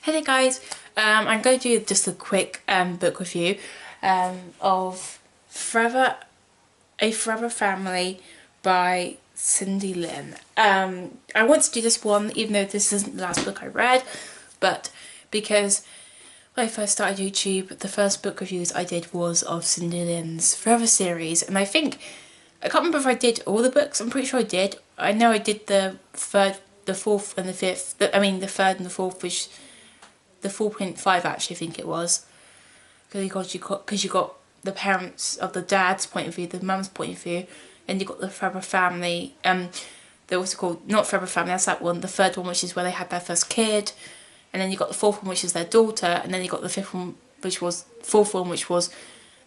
Hey there guys, I'm going to do just a quick book review of A Forever Family by Lynn. I want to do this one even though this isn't the last book I read, but because when I first started YouTube, the first book reviews I did was of Lynn's Forever series, and I can't remember if I did all the books. I'm pretty sure I did. I know I did the third, the fourth and the fifth, the third and the fourth, which the 4.5 actually I think it was, because you got the parents of the dad's point of view, the mum's point of view, and you got the Forever Family. They're also called not Forever Family. That's that one. The third one, which is where they had their first kid, and then you got the fourth one, which is their daughter, and then you got the fourth one, which was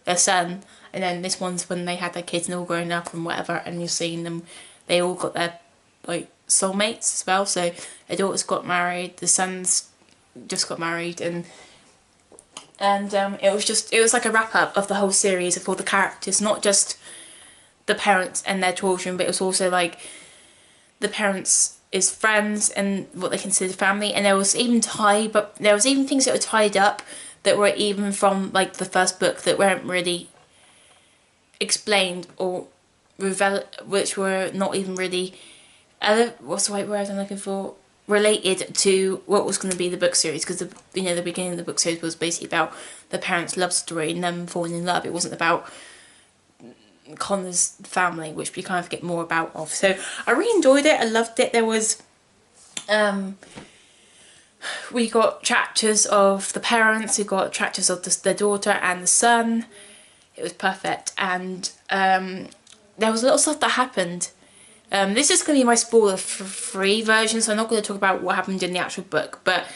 their son, and then this one's when they had their kids and they're all grown up and whatever, and you're seeing them. They all got their soulmates as well. So their daughters got married, the sons just got married, and it was like a wrap up of the whole series of all the characters, not just the parents and their children, but it was also like the parents' friends and what they considered family. And there was even things that were tied up that were even from like the first book that weren't really explained or which were not even really what's the right word I'm looking for, related to what was going to be the book series, because the beginning of the book series was basically about the parents' love story and them falling in love. It wasn't about Connor's family, which we kind of get more about. So I really enjoyed it. I loved it. There was we got chapters of the parents, we got chapters of their daughter and the son. It was perfect, and there was a lot of stuff that happened. This is going to be my spoiler-free version, so I'm not going to talk about what happened in the actual book, but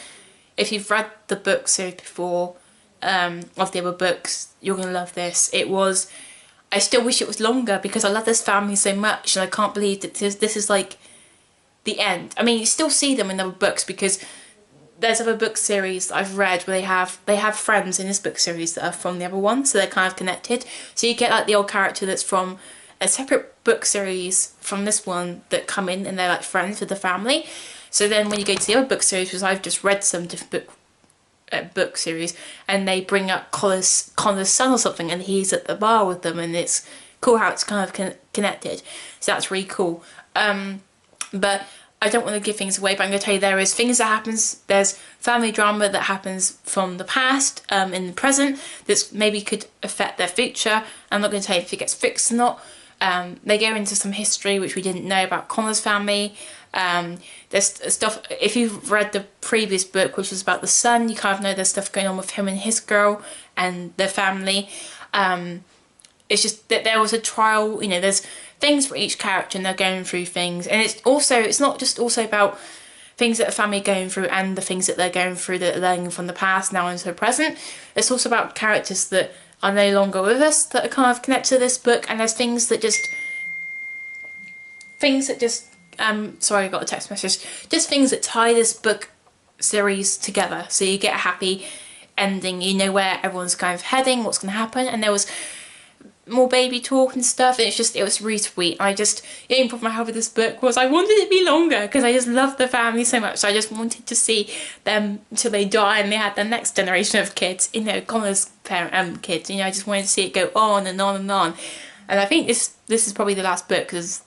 if you've read the book series before, of the other books, you're going to love this. I still wish it was longer because I love this family so much, and I can't believe that this is like the end. I mean, you still see them in other books because there's other book series that I've read where they have friends in this book series that are from the other one, so they're kind of connected. So you get like the old character that's from a separate book series from this one that come in and they're like friends with the family. So then when you go to the other book series, because I've just read some different book series, and they bring up Connor's son or something, and he's at the bar with them, and it's cool how it's kind of connected. So that's really cool. But I don't want to give things away, but I'm going to tell you there is things that happens. There's family drama that happens from the past, in the present, that maybe could affect their future. I'm not going to tell you if it gets fixed or not. They go into some history which we didn't know about Connor's family. There's stuff, if you've read the previous book, which was about the son, you kind of know there's stuff going on with him and his girl and their family. It's just that there was a trial, there's things for each character and they're going through things. And it's not just also about things that a family are going through and the things that they're going through that are learning from the past now into the present. It's also about characters that are no longer with us that are kind of connected to this book, and there's things that just sorry, I got a text message, just things that tie this book series together, so you get a happy ending, you know where everyone's kind of heading, what's going to happen. And there was more baby talk and stuff, and it was really sweet. The only problem I had with this book was I wanted it to be longer because I just loved the family so much. So I just wanted to see them till they die and they had their next generation of kids, Connor's kids. I just wanted to see it go on and on and on. And I think this is probably the last book because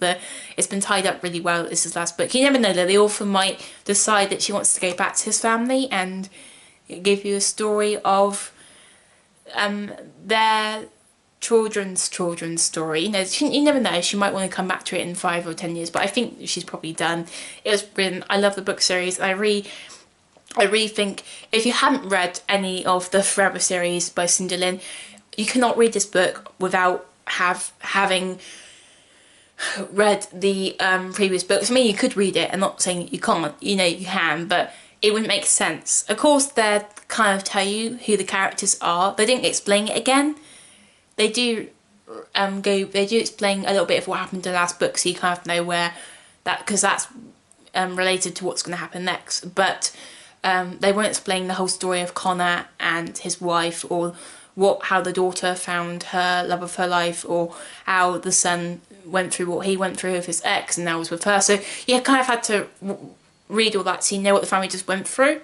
it's been tied up really well. This is the last book. You never know, though. The author might decide that she wants to go back to his family and give you a story of their children's story. You never know, she might want to come back to it in 5 or 10 years, but I think she's probably done. It was brilliant. I love the book series. I really think if you haven't read any of the Forever series by Lynn, you cannot read this book without having read the previous books. I mean, you could read it, I'm not saying you can't, you can, but it wouldn't make sense. Of course, they kind of tell you who the characters are. They didn't explain it again. They do explain a little bit of what happened in the last book, so you kind of know where because that's related to what's going to happen next. But they won't explain the whole story of Connor and his wife, or how the daughter found her love of her life, or how the son went through what he went through with his ex and now was with her. So you kind of had to read all that so you know what the family just went through.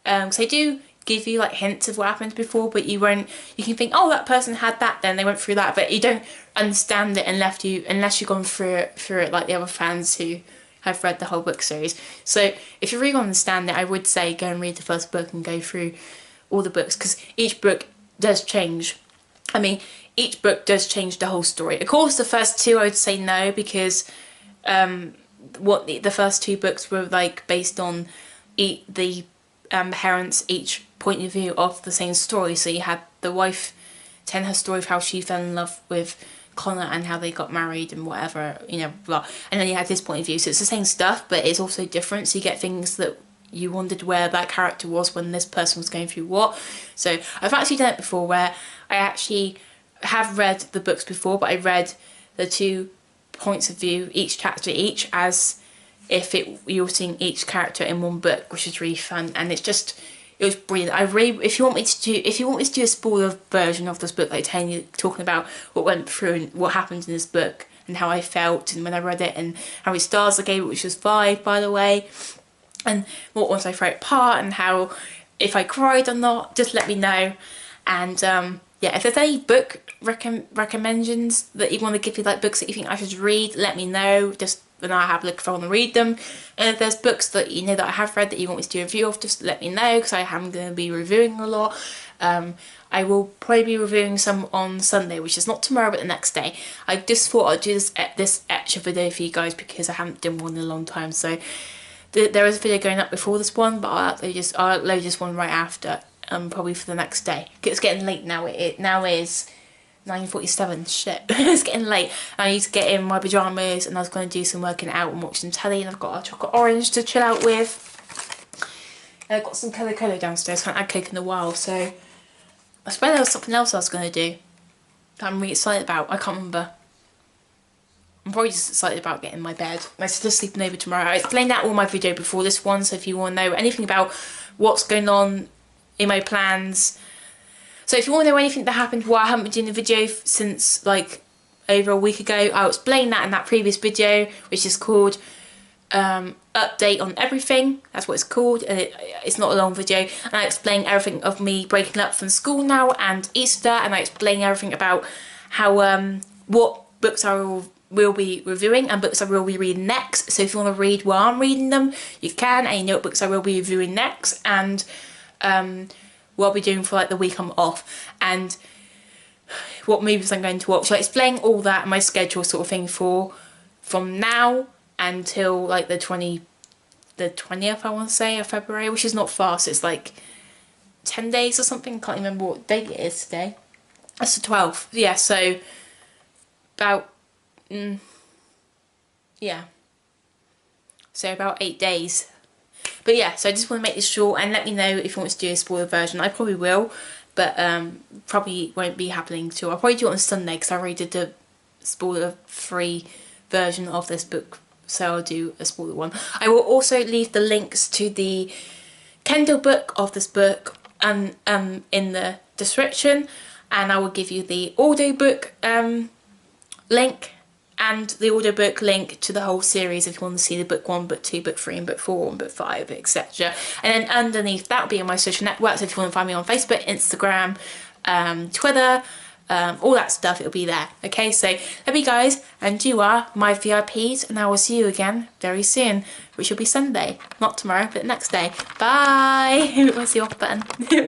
So they do give you like hints of what happened before, but you can think, oh, that person had that, then they went through that, but you don't understand it unless you've gone through it like the other fans who have read the whole book series. So if you really want to understand it, I would say go and read the first book and go through all the books, because each book does change. I mean, each book does change the whole story. Of course, the first two I would say no, because what the first two books were like based on the parents' each point of view of the same story. So you had the wife telling her story of how she fell in love with Connor and how they got married and whatever, you know, blah. And then you had this point of view, so it's the same stuff, but it's also different. So you get things that you wondered where that character was when this person was going through what. So I've actually done it before, where I actually have read the books before, but I read the 2 points of view, each chapter each, as if you're seeing each character in one book, which is really fun. And it was brilliant. If you want me to do a spoiler version of this book, like talking about what went through and what happened in this book and how I felt and when I read it and how many stars I gave it, which was 5, by the way, and what was my favourite part and how, if I cried or not, just let me know. And yeah, if there's any book recommendations that you want to give me, like books that you think I should read, let me know. Just when I have a look if I want to read them. And if there's books that you know that I have read that you want me to do a review of, just let me know, because I am going to be reviewing a lot. I will probably be reviewing some on Sunday, which is not tomorrow but the next day. I just thought I'd do this extra video for you guys because I haven't done one in a long time. So there is a video going up before this one, but I'll upload this one right after, probably for the next day. It's getting late now. It now is 9:47. Shit, it's getting late. I need to get in my pyjamas, and I was going to do some working out and watch some telly. And I've got a chocolate orange to chill out with. And I've got some Coca-Cola downstairs. I haven't had Coke in a while, so I swear there was something else I was going to do that I'm really excited about. I can't remember. I'm probably just excited about getting my bed. I'm still sleeping over tomorrow. I explained that all in my video before this one, so if you want to know anything about what's going on in my plans. So if you want to know anything that happened while I haven't been doing a video since like over a week ago, I'll explain that in that previous video, which is called Update on Everything. That's what it's called. It's not a long video. And I explain everything of me breaking up from school now and Easter, and I explain everything about how what books I will be reviewing and books I will be reading next. So if you want to read while I'm reading them, you can, and you know what books I will be reviewing next, and what I'll be doing for like the week I'm off, and what movies I'm going to watch. So I explain all that and my schedule sort of thing from now until like the 20th I want to say of February, which is not far, so it's like 10 days or something. Can't remember what date it is today. That's the 12th. Yeah, so about yeah, so about 8 days. But yeah, so I just want to make this short, and let me know if you want to do a spoiler version. I probably will, but probably won't be happening till, I'll probably do it on Sunday, because I already did the spoiler-free version of this book, so I'll do a spoiler one. I will also leave the links to the Kindle book of this book in the description, and I will give you the audiobook link and the audiobook link to the whole series if you want to see the book 1, book 2, book 3 and book 4 and book 5, etc. And then underneath that will be on my social networks. If you want to find me on Facebook, Instagram, Twitter, all that stuff, it'll be there. Okay, so love you guys, and you are my VIPs, and I will see you again very soon, which will be Sunday, not tomorrow but the next day. Bye. Where's the off button?